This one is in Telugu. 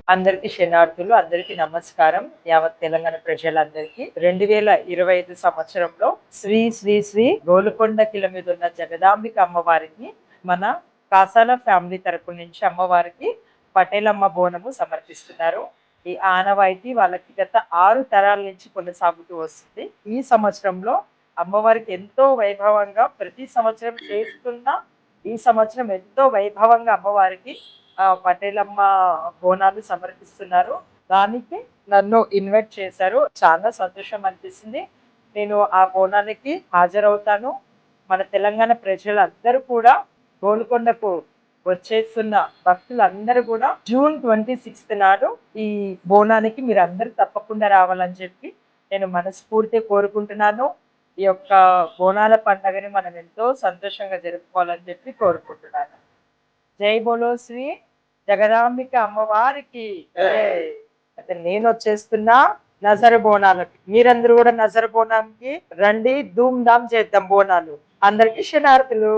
అందరికీ శనార్థులు, అందరికీ నమస్కారం. యావత్ తెలంగాణ ప్రజలందరికీ 2025 సంవత్సరంలో శ్రీ శ్రీ శ్రీ గోలుకొండ కిల మీద ఉన్న జగదాంబిక అమ్మవారికి మన కాసాల ఫ్యామిలీ తరపు నుంచి అమ్మవారికి పటేలమ్మ బోనము సమర్పిస్తున్నారు. ఈ ఆనవాయితీ వాళ్ళకి గత 6 తరాల నుంచి కొనసాగుతూ వస్తుంది. ఈ సంవత్సరంలో అమ్మవారికి ఎంతో వైభవంగా ప్రతి సంవత్సరం చేస్తున్న ఈ సంవత్సరం ఎంతో వైభవంగా అమ్మవారికి పటేలమ్మ బోనాలు సమర్పిస్తున్నారు. దానికి నన్ను ఇన్వైట్ చేశారు. చాలా సంతోషం అనిపిస్తుంది. నేను ఆ బోనానికి హాజరవుతాను. మన తెలంగాణ ప్రజలందరూ కూడా గోల్కొండకు వచ్చేస్తున్న భక్తులందరూ కూడా జూన్ 26 నాడు ఈ బోనానికి మీరు అందరూ తప్పకుండా రావాలని చెప్పి నేను మనస్ఫూర్తిగా కోరుకుంటున్నాను. ఈ యొక్క బోనాల పండుగని మనం ఎంతో సంతోషంగా జరుపుకోవాలని చెప్పి కోరుకుంటున్నాను. జై బోలో శ్రీ జగదాంబిక అమ్మవారికి. అయితే నేను వచ్చేస్తున్నా నజరు బోనాలకి. మీరందరూ కూడా నజరు బోనానికి రండి, ధూమ్ ధామ్ చేద్దాం బోనాలు. అందరికి శనార్థులు.